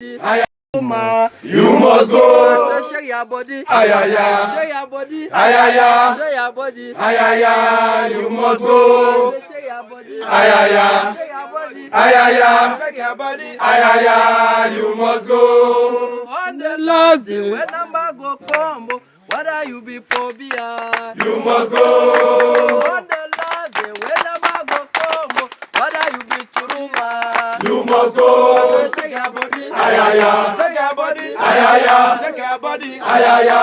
You must go. Shake your body. Ayaya. Shake your body. Ayaya. Shake your body. Ayaya. You must go. Shake your body. Ayaya. Shake your body. Ayaya. Shake your body. Ayaya. You must go. On the last day when number go combo, whether you be for Biya. You must go. On the last day when number go combo, whether you be Churuma. You must go. Shake your body. Ayaya. Shake your body. Ayaya. Shake your body. Ayaya.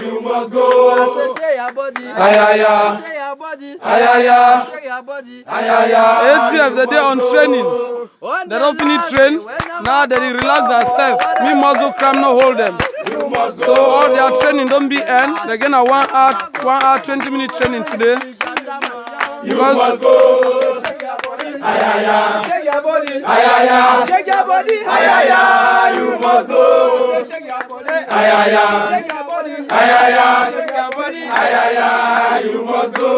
You must go. Shake your body. Ayaya. Shake your body. Ayaya. Shake your body. Ayaya. ATF, they on training. They don't finish train. Now they relax themselves. Me muscle cram no hold them. So all their training don't be end. They're gonna 1 hour, 20-minute training today. You must go. Ayaya. Shake your body. Ayaya. Shake your body. Ayaya. You must go. Shake your body. Ayaya. Shake your body. Ayaya. Shake your body. Ayaya. You must go.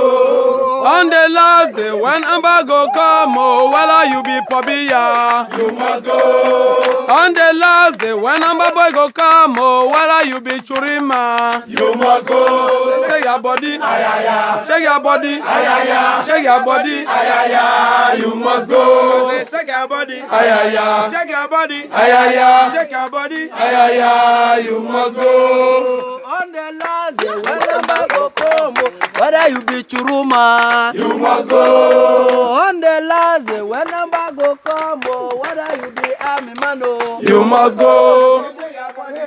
On the last day when Ambago come, oh, well, you be Biya. You must go. On the last day when Ambaboy go come, oh, well, you be Churima. You must go. Shake your body. Ayaya. Shake your body. Ayaya. Shake your body. Ayaya. You must go. Shake your body. Ayaya. Shake your body. Ayaya. Shake your body. Ayaya. You must go. On the last day when number go come, whether you be Churuma. You must go. On the last day when number go come, whether you be army man. You must go.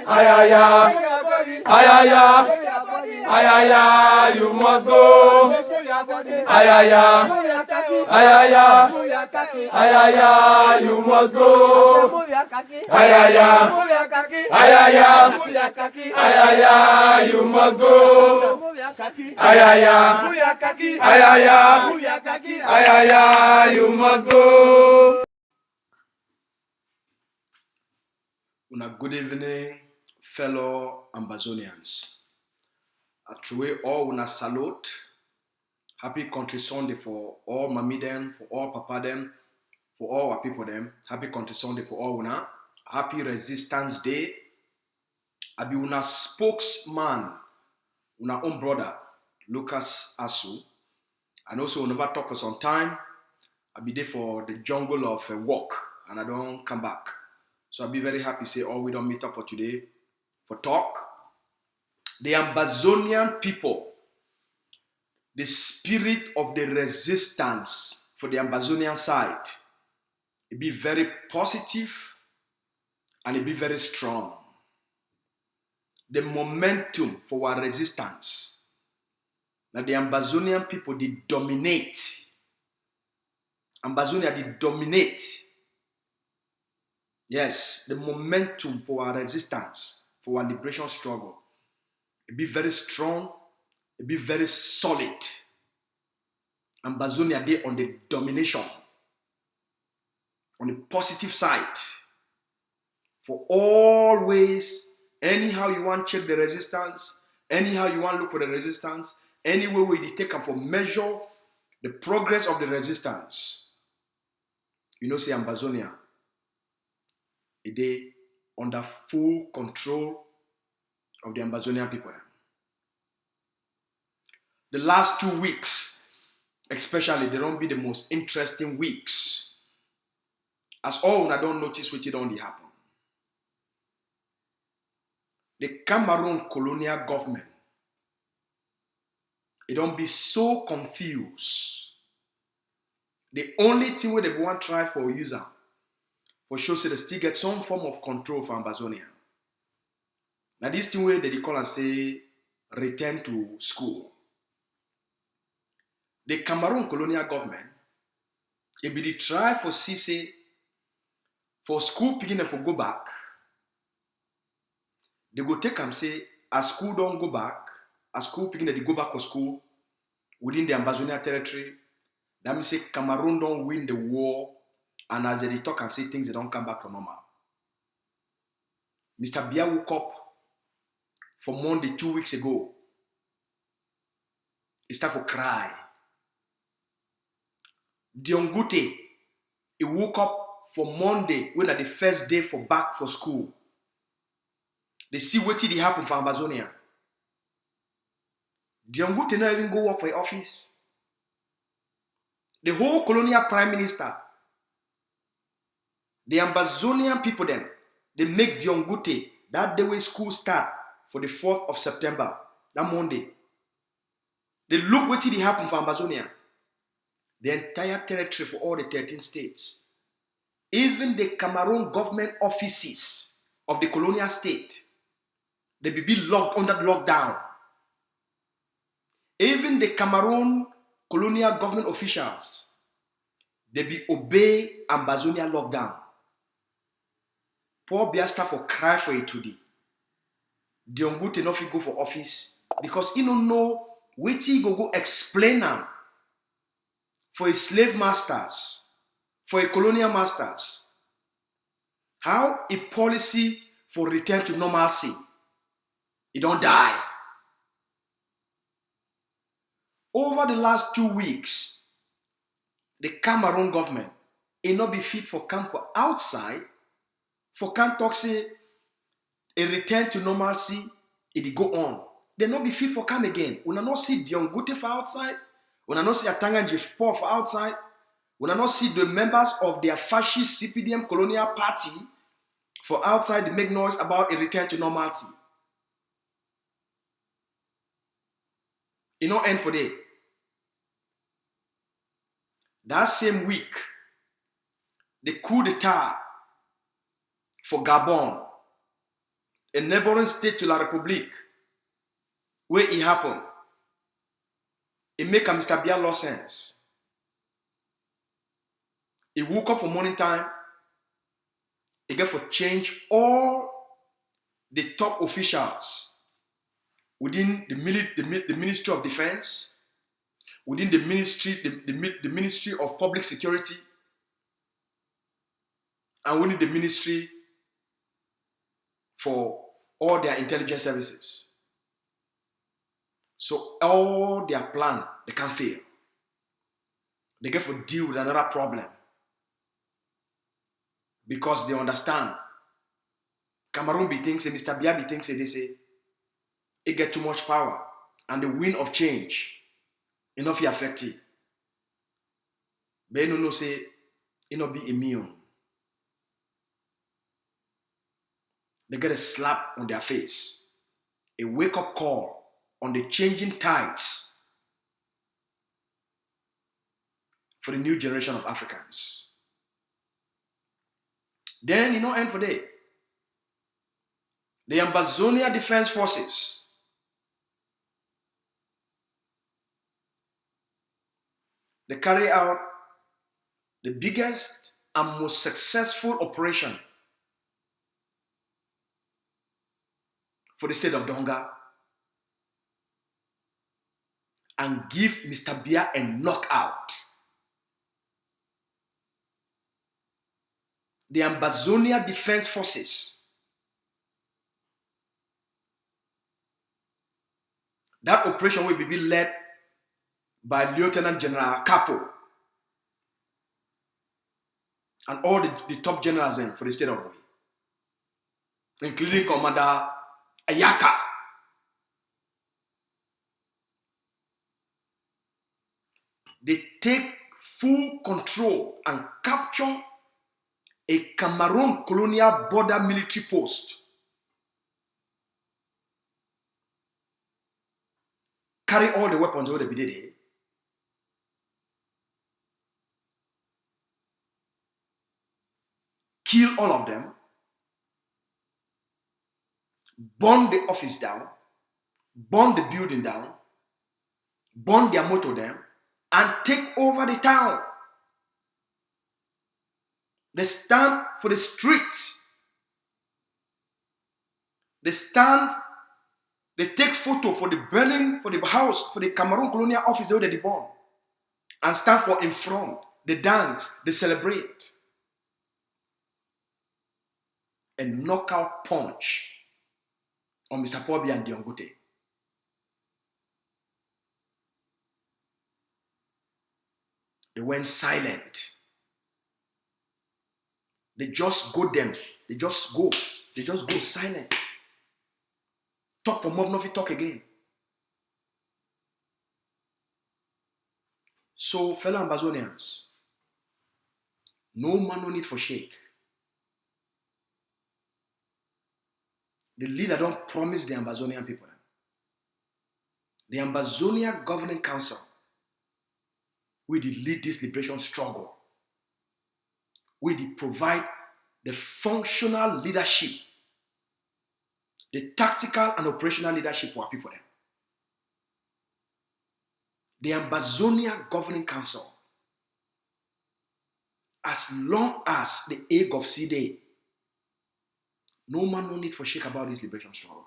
Ayaya. Ayaya. Ayaya. You must go. Ayaya. Ayaya. Ayaya. You must go. Ayaya. Ayaya. Ayaya. You must go. Ayaya. Ayaya. Ayaya. You must go. Good evening, fellow Ambazonians. Actually, all una salute. Happy Country Sunday for all Mami them, for all Papa them, for all our people them. Happy Country Sunday for all una. Happy Resistance Day. I be una spokesman, una own brother, Lucas Asu. And also, we never talk us on time. I be there for the jungle of work, and I don't come back. So I'll be very happy to say, oh, we don't meet up for today for talk. The Ambazonian people, the spirit of the resistance for the Ambazonian side, it be very positive and it be very strong. The momentum for our resistance. Now the Ambazonian people, they dominate. Ambazonia, they dominate. Yes, the momentum for our resistance, for our liberation struggle, it be very strong, it be very solid. Ambazonia, they on the domination, on the positive side. For always, anyhow you want to check the resistance, anyhow you want to look for the resistance, any way we take them for measure the progress of the resistance. You know, say Ambazonia, they under full control of the Ambazonian people. The last 2 weeks, especially, they don't be the most interesting weeks. As all I don't notice what it only happen. The Cameroun colonial government, it don't be so confused. The only thing where they want to try for user, for sure, say they still get some form of control for Ambazonia. Now this thing where they call and say return to school. The Cameroon colonial government, it be the try for CC for school picking them for go back. They go take and say, as school don't go back, as school picking they go back to school within the Ambazonia territory. That means say Cameroon don't win the war. And as they talk and say things, they don't come back to normal. Mr. Biya woke up for Monday 2 weeks ago. He started to cry. Diongute, he woke up for Monday, when at the first day for back for school. They see what did happen for Ambazonian. Diongute not even go work for the office. The whole colonial prime minister, the Ambazonian people then, they make Diongute that day when school start for the 4th of September, that Monday. They look what did happen for Ambazonia. The entire territory for all the 13 states. Even the Cameroun government offices of the colonial state, they be locked under lockdown. Even the Cameroun colonial government officials, they be obey Ambazonian lockdown. Poor Biya staff for cry for it today. Diongute no fit go for office because he don't know which he go explain them for his slave masters, for a colonial masters, how a policy for return to normalcy, it don't die. Over the last 2 weeks, the Cameroon government, it not be fit for come for outside, for can't talk say a return to normalcy, it go on. They not be fit for come again. When I not see Diongute for outside, when I not see Atanganji for outside, when I not see the members of their fascist CPDM colonial party for outside, they make noise about a return to normalcy. It not end for day. That same week, the coup d'etat for Gabon, a neighboring state to La République, where it happened, it make a Mr. Biya lost sense. He woke up for morning time, he get for change all the top officials within the Ministry of Defense, within the Ministry of Public Security, and within the Ministry for all their intelligence services. So all their plan, they can't fail. They get to deal with another problem. Because they understand. Cameroun be thinks, Mr. Biya be thinks, they say, it get too much power. And the wind of change, enough affect it. But you know, say, it not be immune. They get a slap on their face. A wake-up call on the changing tides for the new generation of Africans. Then, you know, end for day. The Ambazonian Defense Forces, they carry out the biggest and most successful operation for the state of Donga and give Mr. Biya a knockout. The Ambazonian Defense Forces, that operation will be led by Lieutenant General Capo and all the top generals for the state of Rui, including Commander Ayaka. They take full control and capture a Cameroon colonial border military post. Carry all the weapons over the Bidede. Kill all of them. Burn the office down. Burn the building down. Burn their motor down. And take over the town. They stand for the streets. They stand, they take photo for the burning, for the house, for the Cameroon colonial office where they burn. And stand for in front. They dance, they celebrate. A knockout punch on Mr. Biya and Diongute. They went silent. They just go them. They just go. They just go silent. Talk for mob, nothing talk again. So, fellow Ambazonians, no man no need for shake. The leader don't promise the Ambazonian people. The Ambazonian Governing Council will lead this liberation struggle. Will provide the functional leadership, the tactical and operational leadership for our people. The Ambazonian Governing Council, as long as the egg of sea day, no man no need for shake about this liberation struggle.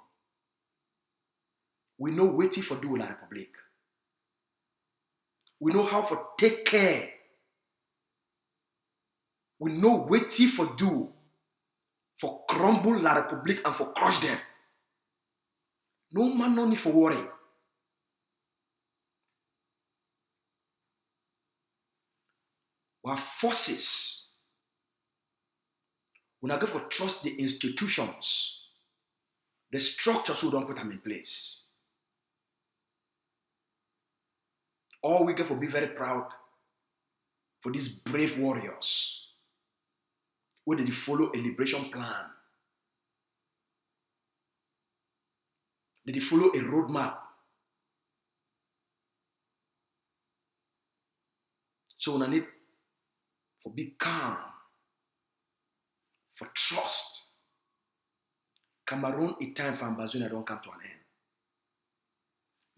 We know waiting for do la Republic. We know how to take care. We know waiting for do for crumble la Republic and for crush them. No man no need for worry. Our forces, we not going to trust the institutions, the structures who don't put them in place. All we get for be very proud for these brave warriors who did follow a liberation plan. Did they follow a roadmap? So we need for be calm, for trust. Cameroun, a time for Ambazonian don't come to an end.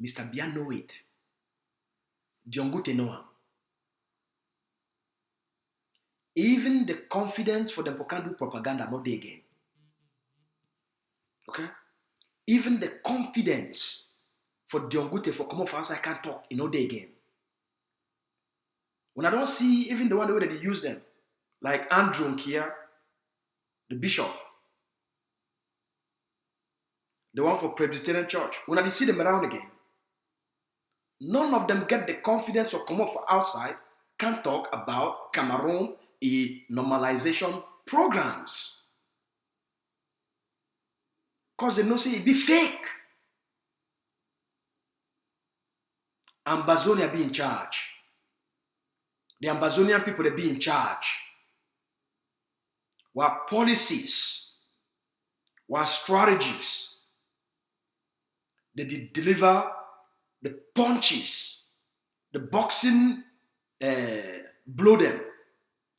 Mr. Biya know it. Diongute know him. Even the confidence for them for can do propaganda not there again. Okay? Even the confidence for Diongute for come off outside can't talk, you know there again. When I don't see even the way that they use them, like Andrew Nkia, the bishop, the one for Presbyterian Church, when I see them around again, none of them get the confidence or come up for outside, can talk about Cameroun normalization programs. Because they know say it be fake. Ambazonia be in charge. The Ambazonian people, they be in charge. What policies, what strategies, they did deliver the punches, the boxing blow them,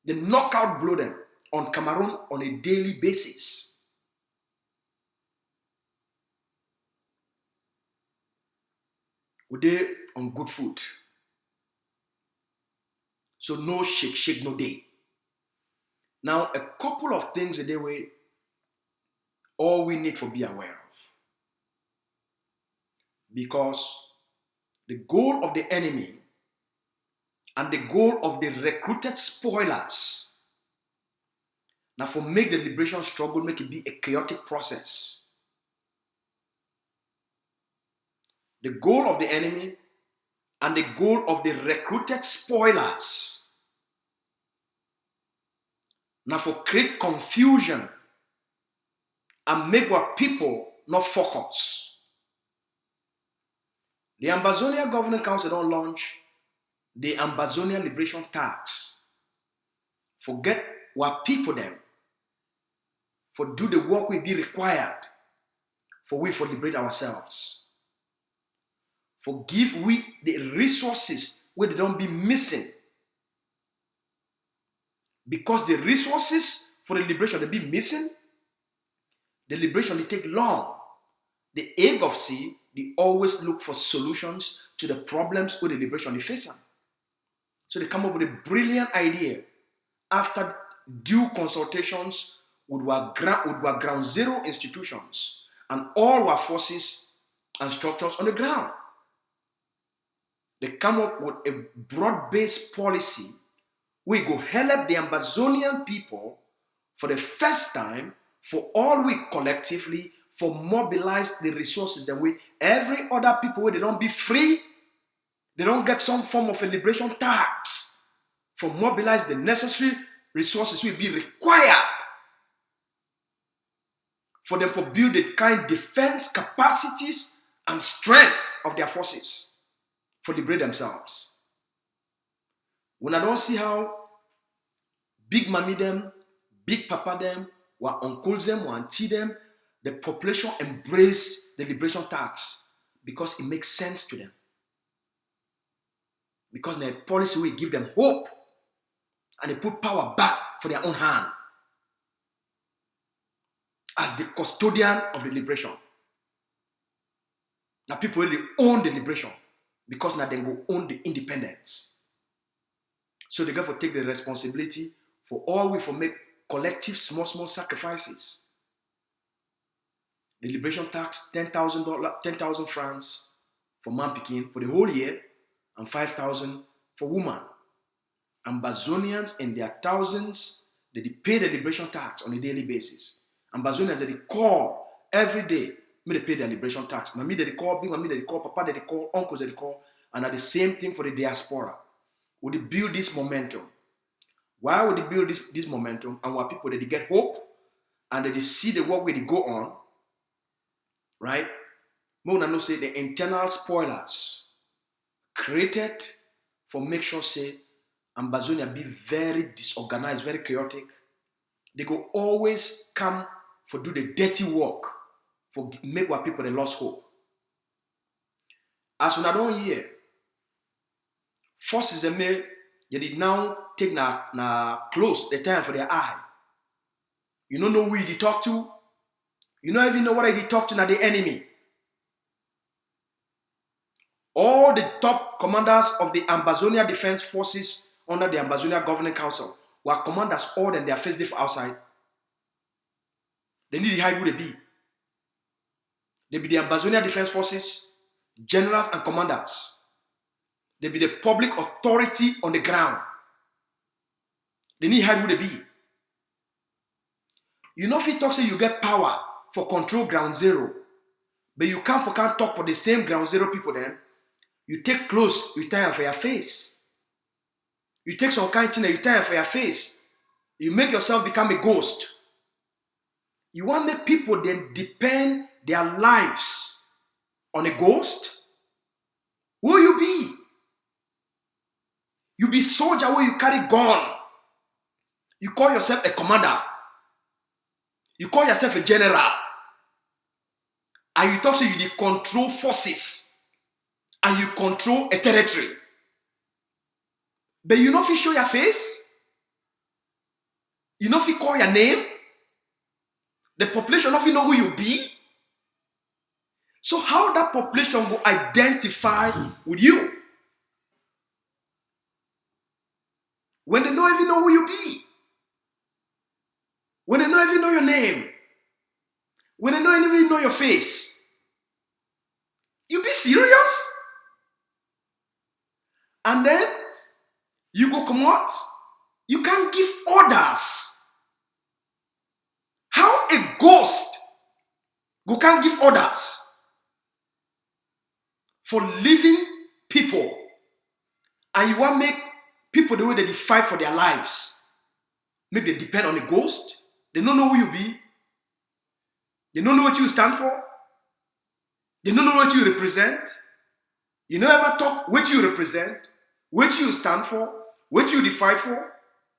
the knockout blow them on Cameroun on a daily basis. We they on good foot. So no shake, no day. Now, a couple of things a day way, all we need to be aware of. Because the goal of the enemy and the goal of the recruited spoilers, now for make the liberation struggle, make it be a chaotic process. The goal of the enemy and the goal of the recruited spoilers. Now for create confusion and make our people not focus. The Ambazonian Governing Council don't launch the Ambazonian Liberation Tax. Forget what people them. For do the work we be required. For we for liberate ourselves. For give we the resources where they don't be missing. Because the resources for the liberation they be missing, the liberation they take long. The egg of sea, they always look for solutions to the problems with the liberation they face. So they come up with a brilliant idea after due consultations with our ground zero institutions and all our forces and structures on the ground. They come up with a broad-based policy. We go help the Ambazonian people for the first time, for all we collectively, for mobilize the resources that we, every other people where they don't be free, they don't get some form of a liberation tax, for mobilize the necessary resources will be required for them to build the kind defense capacities and strength of their forces for liberate themselves. When I don't see how big mommy them, big papa them, or uncles them, or auntie them, the population embrace the liberation tax because it makes sense to them. Because the policy will give them hope and they put power back for their own hand as the custodian of the liberation. Now people really own the liberation because now they go own the independence. So they got to take the responsibility for all we for make collective small sacrifices. The liberation tax, $10,000, 10,000 francs for man picking for the whole year, and 5,000 for woman. Ambazonians in their thousands, they pay the liberation tax on a daily basis. Ambazonians they call every day, they pay their liberation tax. Mommy they call, big mommy they call, papa they call, uncles they call, and are the same thing for the diaspora. Would they build this momentum? Why would they build this momentum? And what people they get hope and they see the work where they go on, right? More than say the internal spoilers created for make sure say Ambazonia be very disorganized, very chaotic. They go always come for do the dirty work for make what people they lost hope. As when I don't hear forces them they did now take na close the time for their eye. You don't know who you talk to. You don't even know what I talk to now the enemy. All the top commanders of the Ambazonian Defense Forces under the Ambazonian Governing Council were commanders all in their first day for outside. They need to hide who they be. They be the Ambazonian Defense Forces, generals and commanders. They be the public authority on the ground. They need to hide who they be. You know if you talk say you get power for control ground zero, but you can't talk for the same ground zero people then. You take clothes, you tie them for your face. You take some kind of thing, you tie them for your face. You make yourself become a ghost. You want to make people then depend their lives on a ghost? Who you be? You be soldier where you carry gun. You call yourself a commander. You call yourself a general. And you talk so you control forces. And you control a territory. But you know if you show your face, you know if you call your name, the population of you know who you be. So how that population will identify with you? When they don't even know who you be. When they don't even know your name. When they don't even know your face. You be serious? And then you go come out, you can't give orders. How a ghost go can't give orders for living people, and you want to make people the way they fight for their lives, make them depend on a ghost? They don't know who you be. They don't know what you stand for. They don't know what you represent. You never ever talk what you represent, what you stand for, what you fight for.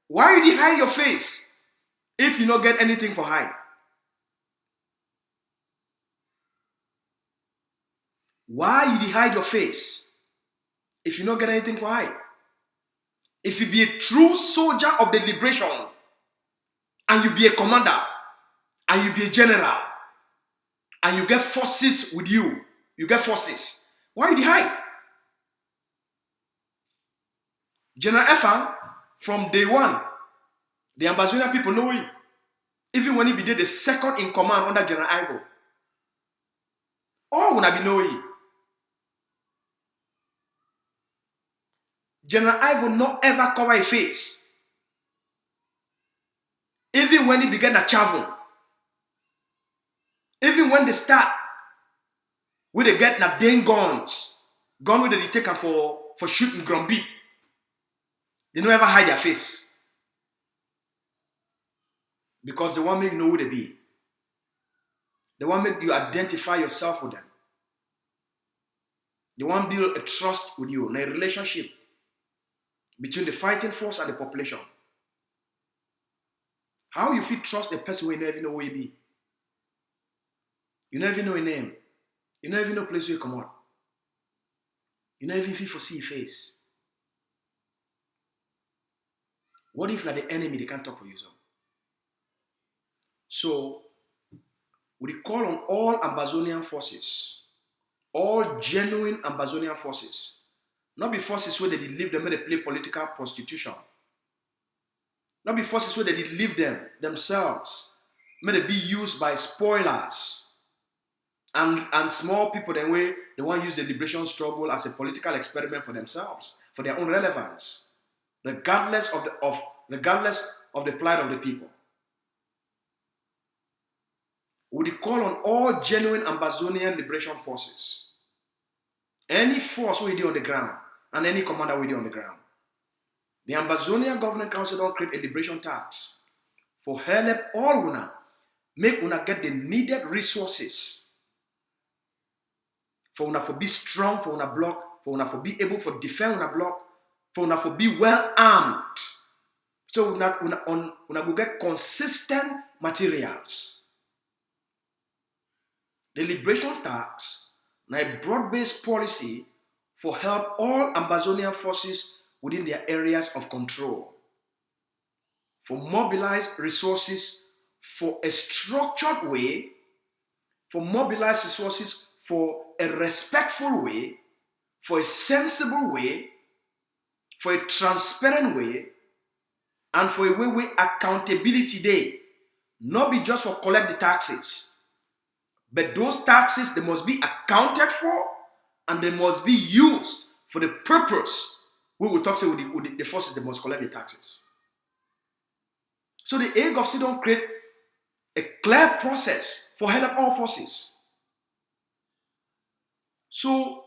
Why you hide your face if you don't get anything for hide? Why you hide your face if you don't get anything for hide? If you be a true soldier of the liberation, and you be a commander, and you be a general, and you get forces with you, why you hide? General Efang, from day one, the Ambazonian people know him. Even when he be the second in command under General Ivo. All when I be know him. General Ivo not ever cover his face. Even when he began to travel. Even when they start, where they get na dang guns. Gun where they take them for shooting Grumby. They don't ever hide their face. Because they want make you know who they be. They want make you identify yourself with them. They want to build a trust with you, a relationship between the fighting force and the population. How you feel trust a person when you never know who he be? You never know a name. You never know place where you come out. You never feel for see face. What if like the enemy they can't talk for you? So we call on all Ambazonian forces, all genuine Ambazonian forces, not be forces where they live them, where they play political prostitution. Not be forces where they live them themselves, may they be used by spoilers and small people. Then way they want to use the liberation struggle as a political experiment for themselves, for their own relevance, regardless of the plight of the people. We call on all genuine Ambazonian liberation forces, any force we do on the ground, and any commander we do on the ground. The Ambazonian Governing Council don't create a liberation tax for help all una, make una get the needed resources for una for be strong, for una block, for una for be able for defend una block, for una for be well armed. So una go get consistent materials. The liberation tax na a broad-based policy for help all Ambazonian forces within their areas of control, for mobilize resources for a structured way, for mobilize resources for a respectful way, for a sensible way, for a transparent way, and for a way where accountability day, not be just for collect the taxes, but those taxes, they must be accounted for and they must be used for the purpose we will talk with the forces that must collect the taxes. So the AGOFC don't create a clear process for help all forces. So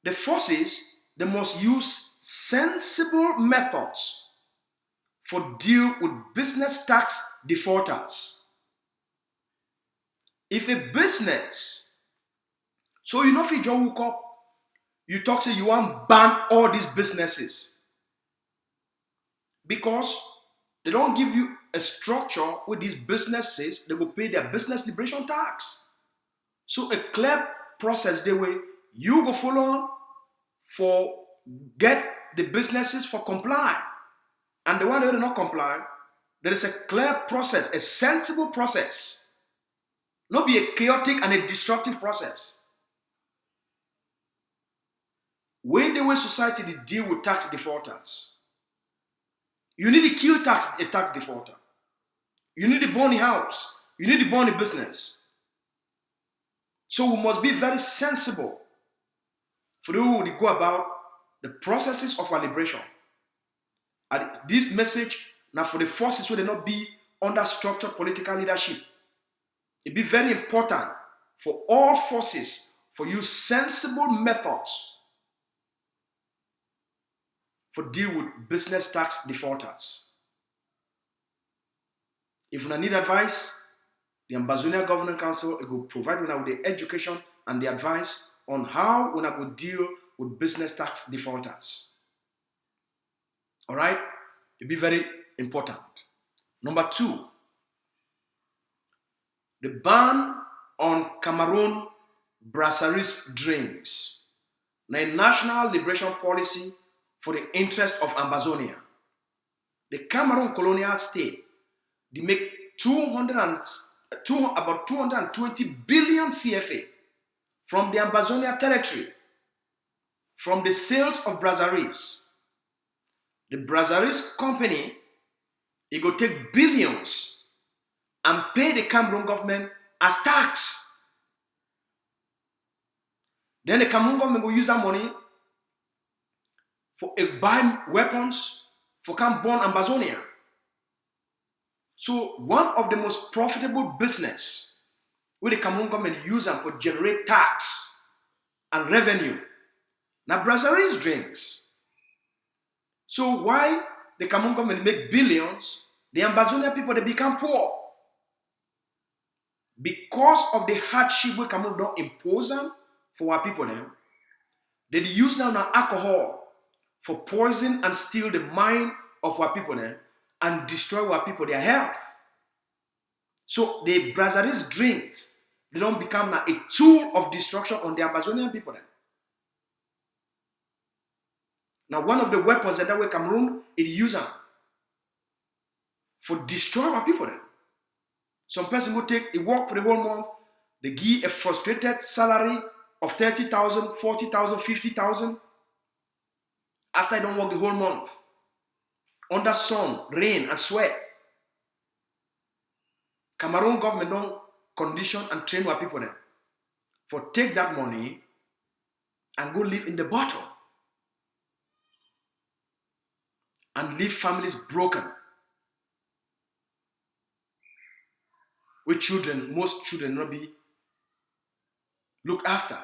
the forces, they must use sensible methods for deal with business tax defaulters. If a business, so you know if you just woke up, you talk say you want ban all these businesses because they don't give you a structure where these businesses they will pay their business liberation tax. So a clear process the way you go follow for get the businesses for comply, and the one that do not comply, there is a clear process, a sensible process, not be a chaotic and a destructive process. When the way society they deal with tax defaulters, you need to kill a tax defaulter. You need to burn the house. You need to burn the business. So we must be very sensible for those who go about the processes of our liberation. And this message now for the forces who they not be under structured political leadership. It be very important for all forces for use sensible methods for deal with business tax defaulters. If you need advice, the Ambazonian Governing Council will provide you with the education and the advice on how we will deal with business tax defaulters. All right? It'll be very important. Number 2, the ban on Cameroun brasseries drinks. Now, a national liberation policy for the interest of Ambazonia. The Cameroun colonial state, they make about 220 billion CFA from the Ambazonia territory, from the sales of brasseries. The brasseries company, it go take billions and pay the Cameroun government as tax. Then the Cameroun government will use that money for buy weapons for camp born Ambazonia. So one of the most profitable business where the Cameroun government use them for generate tax and revenue. Now brasseries drinks. So why the Cameroun government make billions, the Ambazonian people they become poor. because of the hardship we Cameroon don't impose them for our people them, they use now alcohol for poison and steal the mind of our people them and destroy our people their health. So the Brazilian drinks, they don't become now a tool of destruction on the Ambazonian people then. Now one of the weapons that way Cameroon it use them for destroy our people then. Some person will take a work for the whole month, they give a frustrated salary of 30,000, 40,000, 50,000. After they don't work the whole month, under sun, rain, and sweat. Cameroon government don't condition and train our people there for take that money and go live in the bottle and leave families broken. With children, most children not be looked after.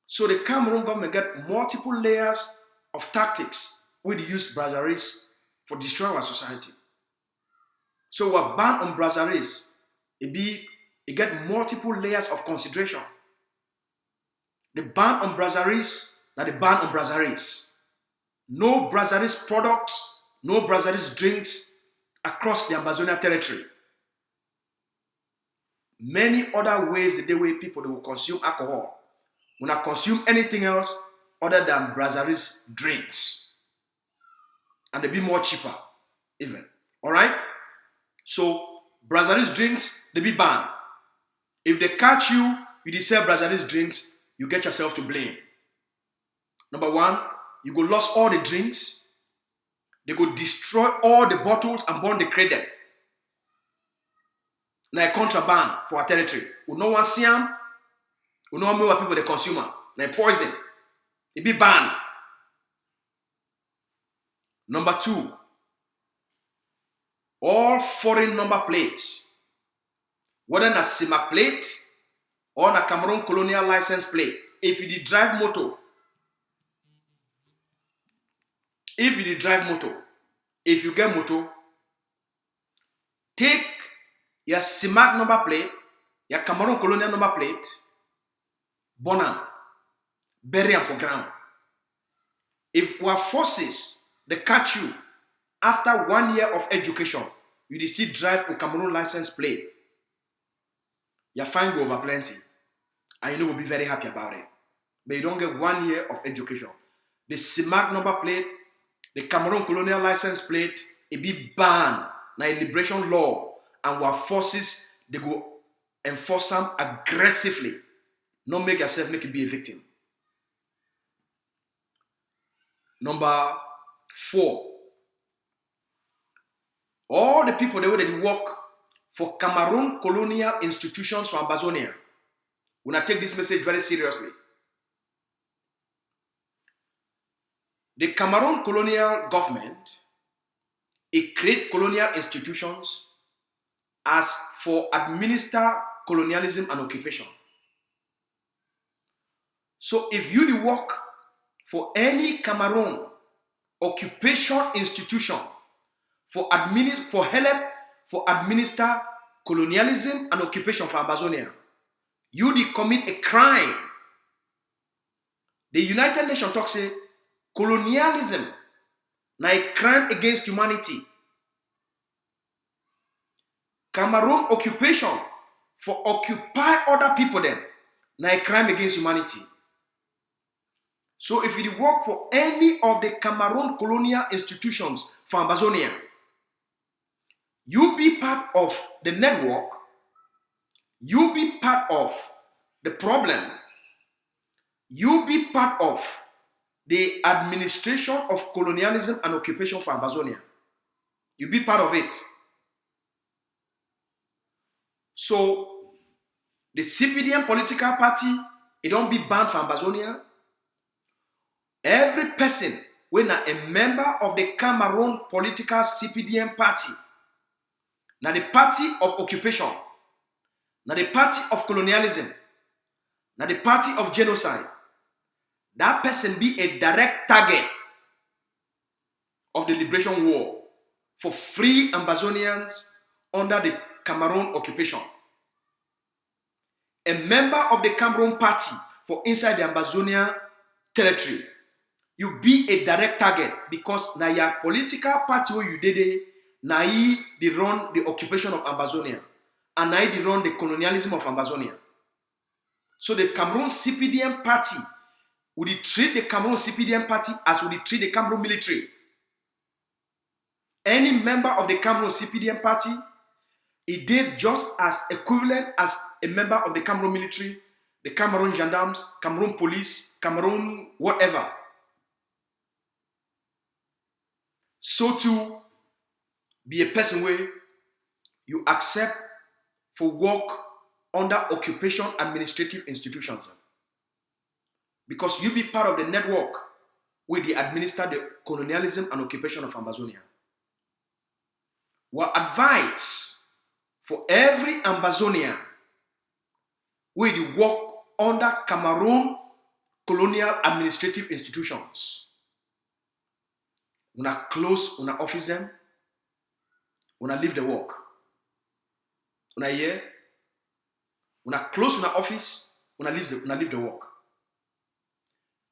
So the Cameroon government get multiple layers of tactics we use brazzards for destroying our society. So we're banned on brazzards. It get multiple layers of consideration. The ban on brazzards, now the ban on brazzards. No brazzards products, no brazzards drinks across the Ambazonian territory. Many other ways the way people they will consume alcohol. When I consume anything else other than brazzards drinks. And they be more cheaper, even. Alright? So brazzards drinks, they be banned. If they catch you, you sell brazzards drinks, you get yourself to blame. Number one, you go lose all the drinks. They go destroy all the bottles and burn the cradle. Now a contraband for our territory. We no one see them. We no one know what people they consume. Now poison. It be banned. Number two, all foreign number plates, whether a SIMA plate or a Cameroon colonial license plate, if you did drive motor, if you get motor, take your SIMAC number plate, your Cameroon colonial number plate, burn them, bury them for ground. If our forces they catch you after 1 year of education, you still drive a Cameroon license plate, your fine go over plenty, and you know will be very happy about it. But you don't get 1 year of education. The SIMAC number plate, the Cameroon colonial license plate, it be banned. Now a liberation law, and our forces they go enforce them aggressively. Not make yourself make you be a victim. Number 4. All the people that work for Cameroon colonial institutions for Ambazonia, we will take this message very seriously. The Cameroon colonial government, it create colonial institutions as for administer colonialism and occupation. So if you work for any Cameroon occupation institution for administer colonialism and occupation for Ambazonia, you commit a crime. The United Nations talks say colonialism na a crime against humanity. Cameroon occupation for occupy other people then na a crime against humanity. So if you work for any of the Cameroon colonial institutions for Ambazonia, you be part of the network, you be part of the problem, you be part of the administration of colonialism and occupation for Ambazonia. You be part of it. So the CPDM political party, it don't be banned for Ambazonia. Every person when a member of the Cameroon political CPDM party, now the party of occupation, now the party of colonialism, now the party of genocide, that person be a direct target of the liberation war for free Ambazonians under the Cameroon occupation. A member of the Cameroon party for inside the Ambazonian territory, you be a direct target because na your political party where you did na they run the occupation of Ambazonia and na they run the colonialism of Ambazonia. So the Cameroon CPDM party would treat the Cameroon CPDM party as would treat the Cameroon military. Any member of the Cameroon CPDM party, it did just as equivalent as a member of the Cameroon military, the Cameroon gendarmes, Cameroon police, Cameroon whatever. So to be a person where you accept for work under occupation administrative institutions. Because you be part of the network where they administer the colonialism and occupation of Ambazonia. What advice for every Ambazonian where they work under Cameroon colonial administrative institutions. Una close, una office them, una leave the work. Una here, una close una office, una leave the work.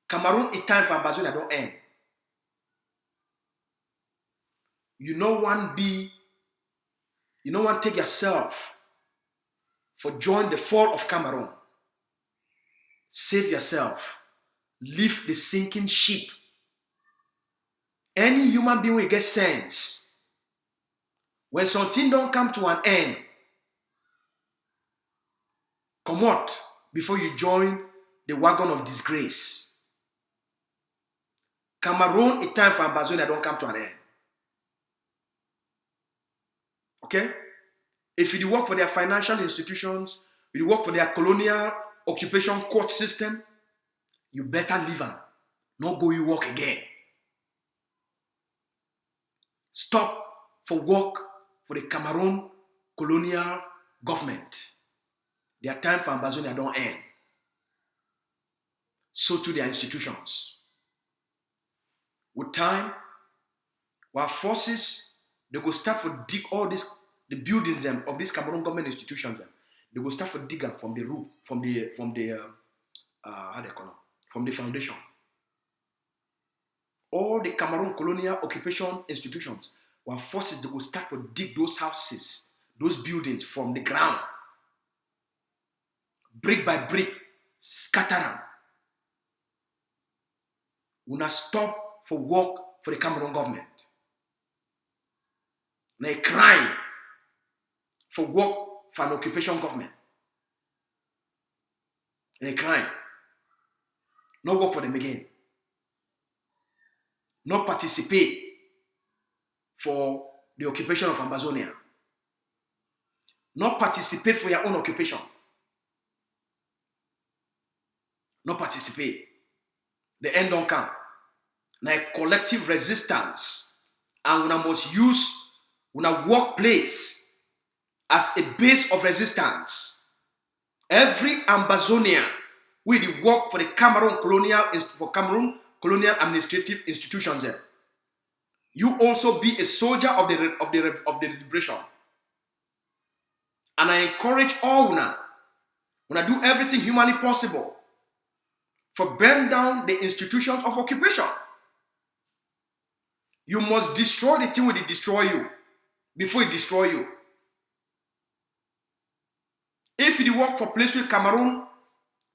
Cameroon, it's time for Ambazonia don't end. You know one take yourself for join the fall of Cameroon. Save yourself. Leave the sinking ship. Any human being will get sense. When something don't come to an end, come out before you join the wagon of disgrace. Cameroon, it's time for Ambazonia don't come to an end. Okay? If you work for their financial institutions, you work for their colonial occupation court system, you better leave them. No go you work again. Stop for work for the Cameroon colonial government. Their time for Ambazonia don't end. So to their institutions. With time, our forces, they go start to dig all this, the buildings them of these Cameroon government institutions. They go start to dig them from the roof, from the foundation. All the Cameroon colonial occupation institutions, our forces, they go start to dig those houses, those buildings from the ground. Brick by brick, scatter them. We not stop for work for the Cameroon government. They crying for work for an occupation government. They crying. No work for them again. No participate for the occupation of Ambazonia. No participate for your own occupation. No participate. The end don't come. Now a collective resistance, and we must use our workplace as a base of resistance. Every Ambazonian will work for the Cameroon colonial administrative institutions there. You also be a soldier of the liberation. And I encourage all una do everything humanly possible for burn down the institutions of occupation. You must destroy the thing when it destroy you before it destroy you. If you work for place with Cameroon,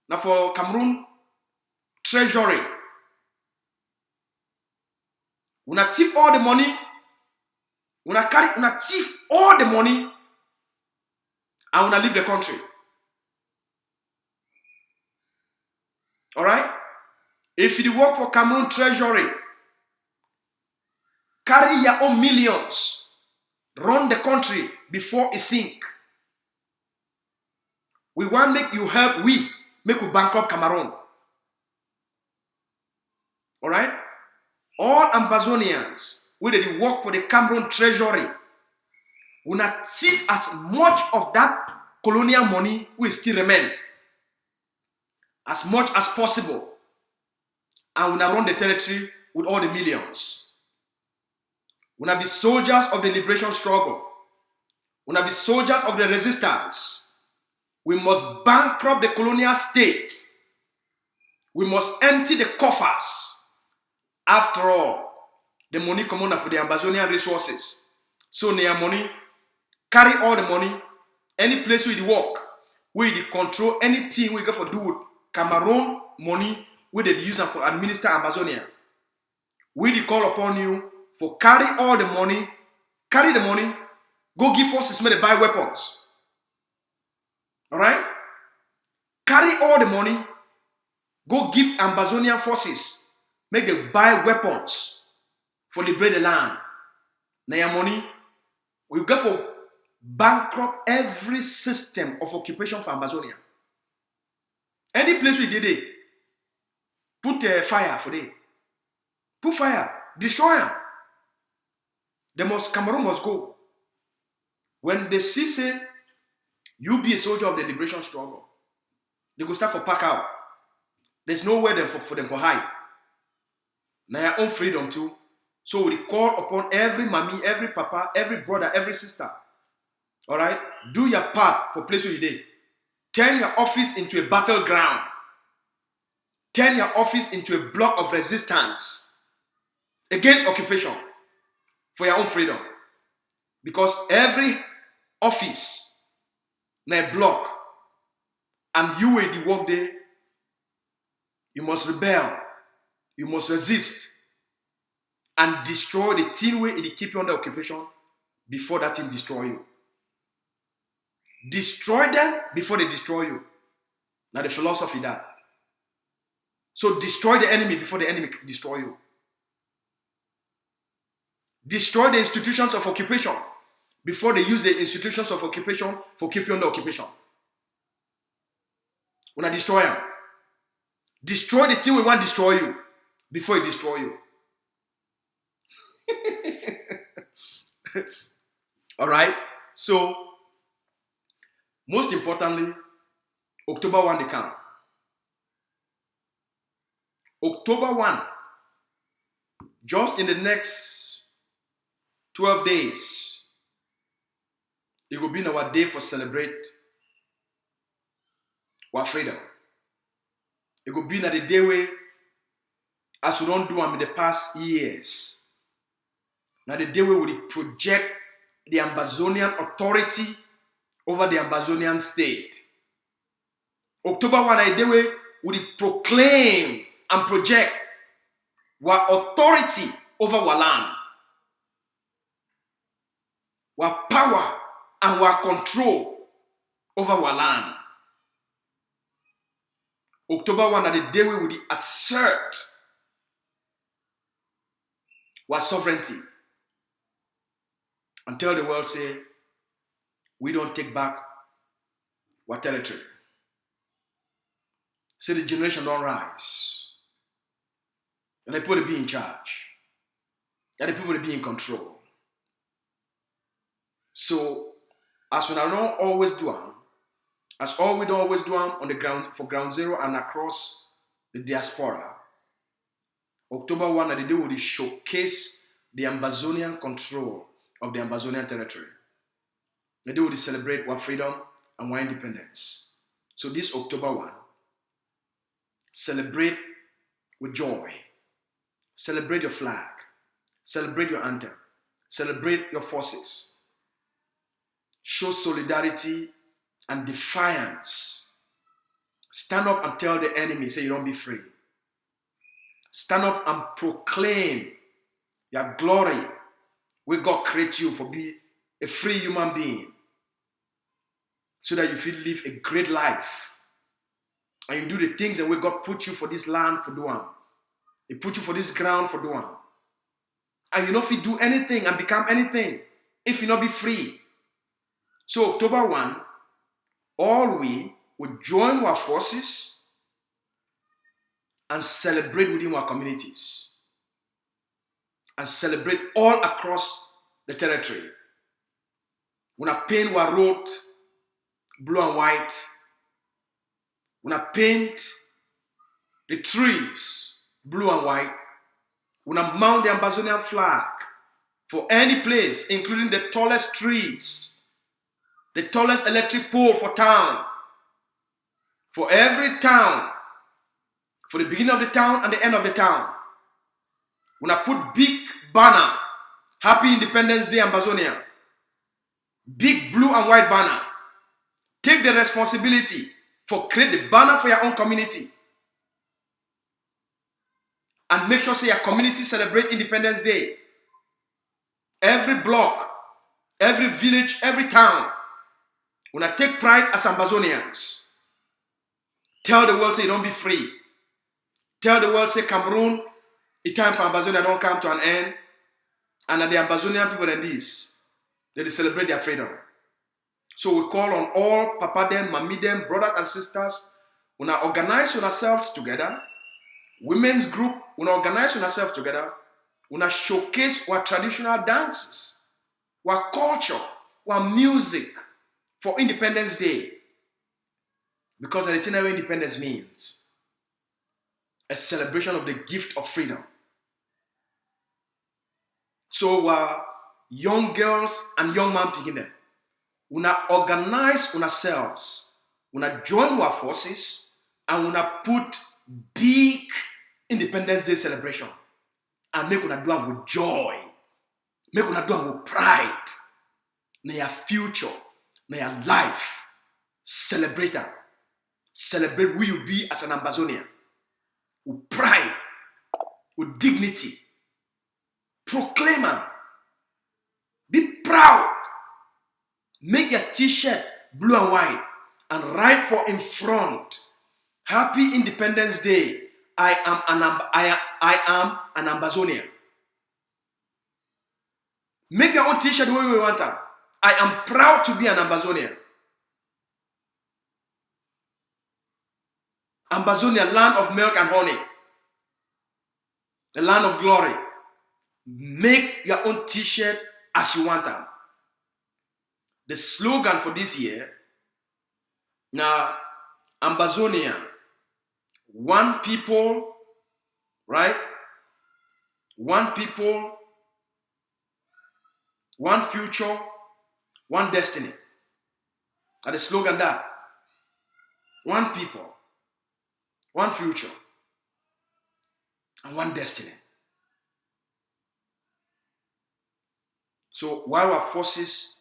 now for Cameroon treasury, una thief all the money, una thief all the money, and una leave the country. All right? If you work for Cameroon treasury, carry your own millions, run the country before it sink. We want to make you help make we bankrupt Cameroon. All right? All Ambazonians, whether they work for the Cameroon treasury, will not thief as much of that colonial money will still remain. As much as possible. And will not run the territory with all the millions. We will not be soldiers of the liberation struggle. We will be soldiers of the resistance. We must bankrupt the colonial state. We must empty the coffers. After all, the money come on for the Ambazonian resources. So near money, carry all the money, any place we work, we control anything we get for do with Cameroun money, we they use them for administer Ambazonian. We call upon you for carry all the money, carry the money, go give forces may they buy weapons. Alright? Carry all the money, go give Ambazonian forces, make them buy weapons for liberate the land. Now your money, we go for bankrupt every system of occupation for Ambazonia. Any place we did it, put fire for them. Put fire, destroy them. Cameroon must go. When they see say, you be a soldier of the liberation struggle, they go start for pack out. There's nowhere for them for hide. Now your own freedom too. So we call upon every mommy, every papa, every brother, every sister. Alright? Do your part for place where you did. Turn your office into a battleground. Turn your office into a block of resistance against occupation for your own freedom. Because every office in a block and you will the work there, you must rebel, you must resist and destroy the thing where it keep you under occupation before that thing destroy you. Destroy them before they destroy you. Now the philosophy that. So destroy the enemy before the enemy destroy you. Destroy the institutions of occupation before they use the institutions of occupation for keeping you under occupation. When I destroy them, destroy the thing we want to destroy you before it destroy you. All right. So most importantly, October 1 they come. October 1, just in the next 12 days, it will be our day for celebrate our freedom. It will be the day where, as we don't do them in the past years, now the day where we project the Ambazonian authority over the Ambazonian state. October 1, a day where we proclaim and project our authority over our land, our power and our control over our land. October 1 are the day we will assert our sovereignty and tell the world, say, we don't take back our territory. Say the generation don't rise. And the people to be in charge. And the people to be in control. So, as we don't always do them, as all we don't always do them on the ground for ground zero and across the diaspora, October 1 the day will showcase the Ambazonian control of the Ambazonian territory. The day will celebrate our freedom and our independence. So this October 1, celebrate with joy. Celebrate your flag. Celebrate your anthem. Celebrate your forces. Show solidarity and defiance. Stand up and tell the enemy, say you don't be free. Stand up and proclaim your glory where God created you for be a free human being so that you feel live a great life and you do the things that where God put you for this land for doing. He put you for this ground for doing. And you know if you do anything and become anything if you not be free. So October 1, all we will join our forces and celebrate within our communities. And celebrate all across the territory. When I paint our road blue and white, when I paint the trees blue and white, when I mount the Ambazonian flag for any place, including the tallest trees the tallest electric pole for town. For every town, for the beginning of the town and the end of the town. When I put big banner, Happy Independence Day Ambazonia. Big blue and white banner. Take the responsibility for create the banner for your own community. And make sure say your community celebrate Independence Day. Every block, every village, every town. When I take pride as Ambazonians. Tell the world say don't be free. Tell the world say Cameroun, the time for Ambazonia don't come to an end. And that the Ambazonian people and this, they celebrate their freedom. So we call on all papa them, mami them, brothers and sisters. We now organize ourselves together. Women's group, we now organize ourselves together. We now showcase our traditional dances, our culture, our music for Independence Day. Because the itinerary independence means a celebration of the gift of freedom. So young girls and young men picking them. We now organize ourselves. We now join our forces and we now put big Independence Day celebration. And make una do it with joy. Make una do it with pride. Na your future, na your life. Celebrate them. Celebrate who you be as an Ambazonian. With pride, with dignity. Proclaim them. Be proud. Make your t-shirt blue and white and write for in front. Happy Independence Day. I am an Ambazonian. Make your own t-shirt the way you want them. I am proud to be an Ambazonian. Ambazonia, land of milk and honey. The land of glory. Make your own t-shirt as you want them. The slogan for this year, now, Ambazonia, one people, right? One people, one future, one destiny. That's the slogan that. One people, one future, and one destiny. So while our forces,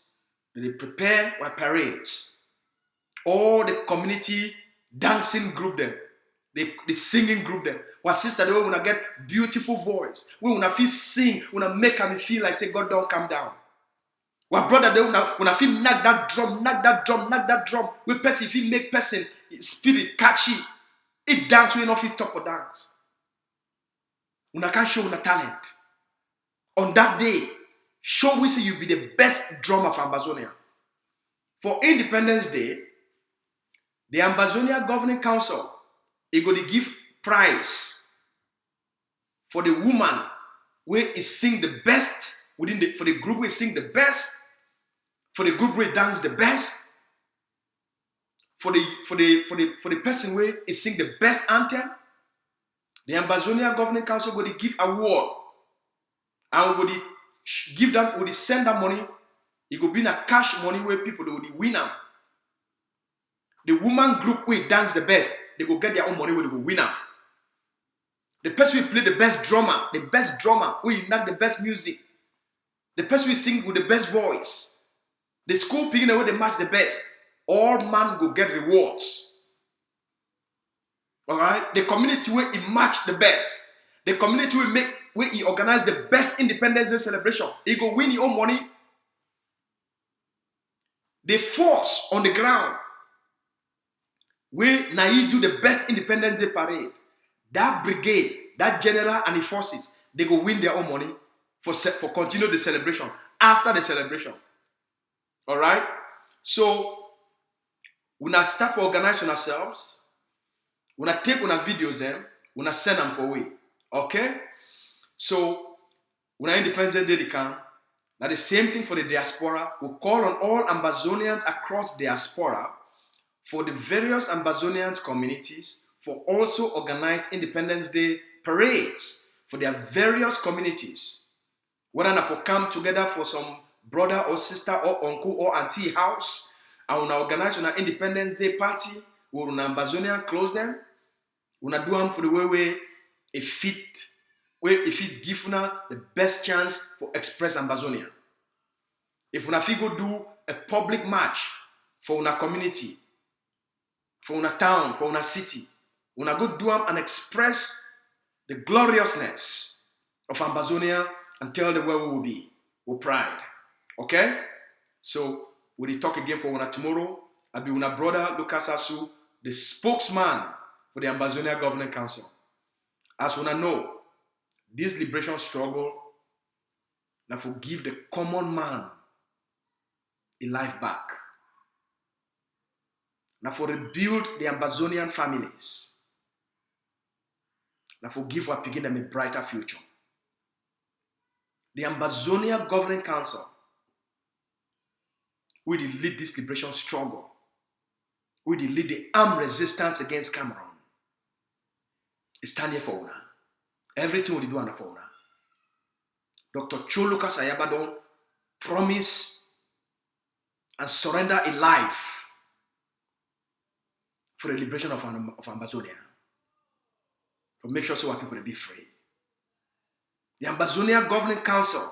they prepare our parades, all the community dancing group them, the singing group them. Our sister, they will get beautiful voice. We will feel sing, we will make me feel like say God don't come down. Our brother, they will feel knock that drum, knock that drum, knock that drum. We person, if he make person spirit catchy, it dance we enough stop for dance. We can show una talent. On that day, show we say you be the best drummer for Ambazonia. For Independence Day, the Ambazonia Governing Council is going to give prize for the woman where is sing the best within for the group where sing the best, for the group where dance the best, for the person where is sing the best anthem. The Ambazonia Governing Council going to give award and we going to give them, we send them money. It will be in a cash money where people they will win them. The woman group will dance the best. They will get their own money where they will win them. The person will play the best drummer will knock the best music. The person will sing with the best voice. The school picking the way they match the best. All man will get rewards. Alright? The community will match the best. The community will make where he organize the best Independence Day celebration. He go win your own money. The force on the ground where now he do the best Independence Day parade. That brigade, that general and the forces, they go win their own money for continue the celebration after the celebration. Alright? So we now start to organize ourselves. We now take our videos them, we now send them for away. Okay? So when Independence Day come, now the same thing for the diaspora. We call on all Ambazonians across diaspora for the various Ambazonians communities for also organize Independence Day parades for their various communities. Whether not for come together for some brother or sister or uncle or auntie house, And when I organize an Independence Day party, we will Ambazonian close them. We will do them for the way it give una the best chance for express Ambazonia. If una go do a public march for una community, for una town, for una city, una go do them and express the gloriousness of Ambazonia and tell them where we will be with pride. Okay? So we will talk again for una tomorrow. I'll be una brother Lucas Asu, the spokesman for the Ambazonia Governing Council. As una know, this liberation struggle now for give the common man a life back. Now for rebuild the Ambazonian families. Now for give our picking them a brighter future. The Ambazonia Governing Council will lead this liberation struggle. Will lead the armed resistance against Cameroun. It's stand here for una. Everything will do under for una. Dr. Cho Lucas Ayabadon promise and surrender a life for the liberation of Ambazonia. To make sure so our people will be free. The Ambazonia Governing Council,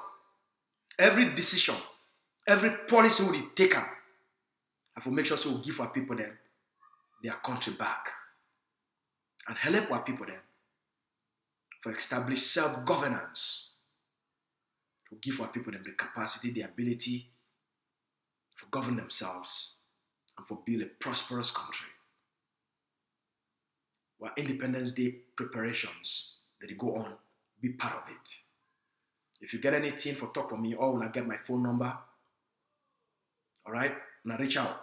every decision, every policy will be taken, and for make sure so we give our people them their country back. And help our people them for establish self-governance. To give our people them the capacity, the ability for govern themselves and for build a prosperous country. Our Independence Day preparations that they go on, be part of it. If you get anything for talk from me, or when I get my phone number, all right, when I reach out.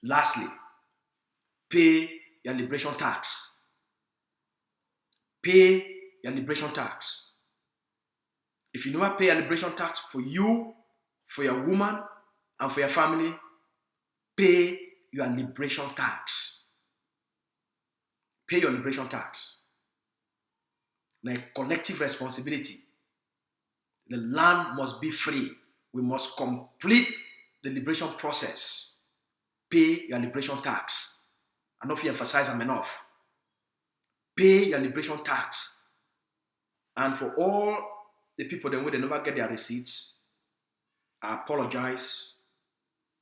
Lastly, pay your liberation tax. Pay your liberation tax. If you never pay your liberation tax for you, for your woman, and for your family, pay your liberation tax. Pay your liberation tax. Now, a collective responsibility. The land must be free. We must complete the liberation process. Pay your liberation tax. I don't know if you emphasize them enough. Pay your liberation tax. And for all the people that they never get their receipts, I apologize.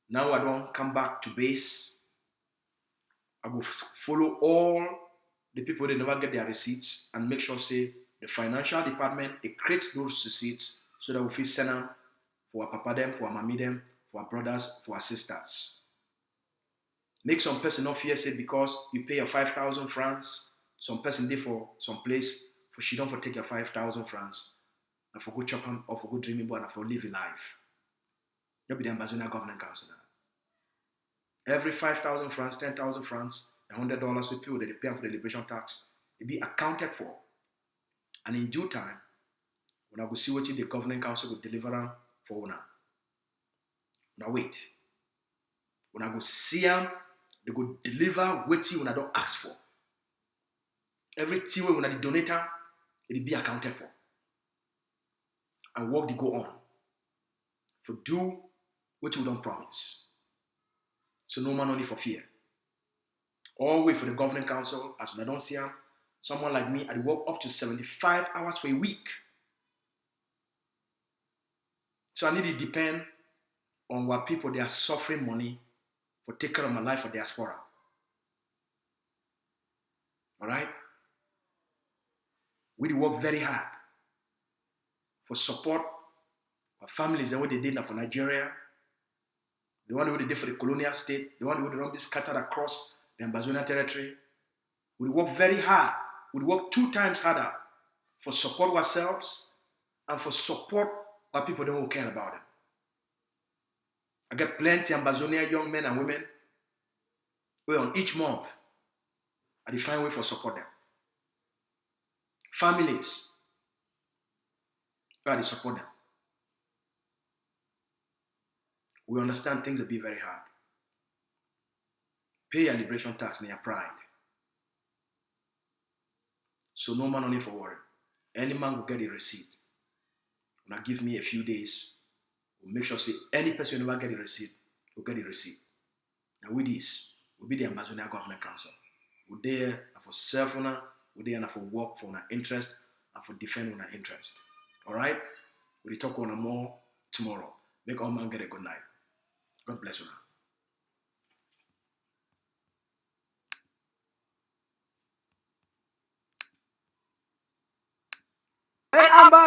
Now I don't come back to base. I will follow all the people that never get their receipts and make sure say the financial department it creates those receipts so that we can send them for our papa them, for our mommy them, for our brothers, for our sisters. Make some person not fear say because you pay your 5,000 francs, some person there for some place for she don't for take your 5,000 francs and for go chop them or for go dreaming boy and for live a life. You'll be the Ambazonian Government Council. Every 5,000 francs, 10,000 francs, $100 with people that they pay for the liberation tax, it be accounted for. And in due time, when I go see what the governing council will deliver for una. Now wait. When I go see them, they go deliver what you don't ask for. Everything when the donator, it will be accounted for. And work they go on. For do what you don't promise. So no man only for fear. All wait for the governing council, as I don't see them, someone like me, I work up to 75 hours for a week. So I need to depend on what people they are suffering money for taking care of my life for Diaspora. All right? We work very hard for support our families and what they did now for Nigeria, the one who they did for the colonial state, the one who they don't be scattered across the Ambazonian territory. We work very hard. We work 2 times harder for support ourselves and for support our people who care about them. I get plenty Ambazonian young men and women who on each month I define way for support them. Families where I support them. We understand things will be very hard. Pay your liberation tax and your pride. So no man only for worry. Any man will get a receipt. Now give me a few days. We'll make sure say any person who never get a receipt will get a receipt. And with this, we'll be the Ambazonian Government Council. We're there for serve una, we're there for work for our interest and for defend our interest. Alright? We'll talk on more tomorrow. Make all man get a good night. God bless you now.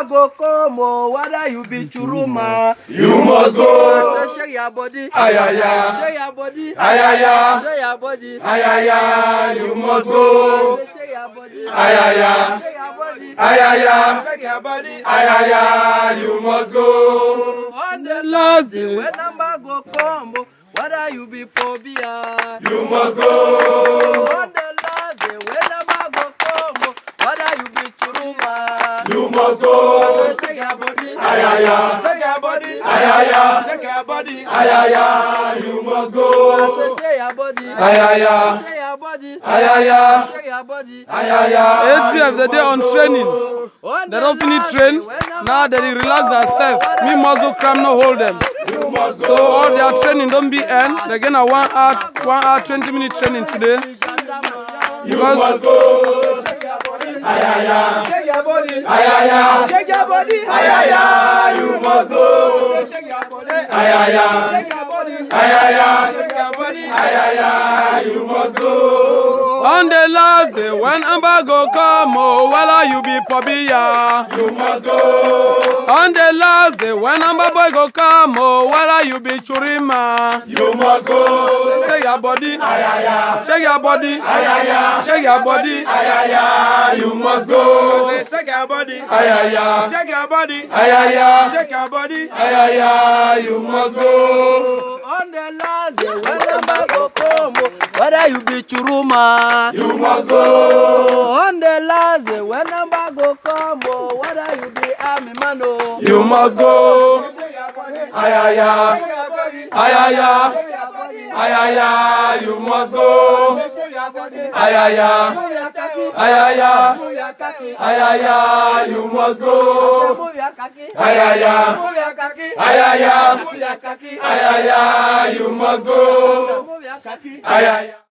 Go como, whether you be churuma, You must go. shake your body, Ayaya. shake your body, Ayaya. shake your body, Ayaya. You must go. shake your body, Ayaya. shake your body, Ayaya. shake your body. Ayaya. You must go. On the last day when number go combo, whether you be for Biya, You must go. on the last day when number go combo, whether you be churuma, You must go. shake your body, Ayaya. shake your body, Ayaya. shake your body, Ayaya. You must go. shake your body, Ayaya. shake your body, Ayaya. shake your body. ATF, they on training. On They the don't finish last train. day when number Now they go relax combo, themselves. whether Me you muzzle cram no hold them. You must So go. all their training don't be end. They're gonna 1 hour 20-minute training today. You must go. Ayaya. Shake your body, Ayaya. shake your body, Ayaya. You must go. shake your body, Ayaya. shake your body, Ayaya. shake your body. Ayaya. You must go. On the last day when Amber go come, oh, well, you be Biya. You must go. On the last day when Amber boy go come, oh, well, you be Churima. You must go. Shake your body, Ayaya. shake your body, Ayaya. shake your body. Ayaya. You must go. Shake your body, Ayaya. shake your body, Ayaya. shake your body. Ayaya. You must go. On the last day when number go come, whether you be churuma, You must go. on the last day when number go come, whether you be army man, You must go. Ayaya. Ayaya. Ayaya. You must go. Ayaya. Ayaya. Ayaya. You must go. Ayaya. Ayaya. Ayaya. You must go. Ayaya.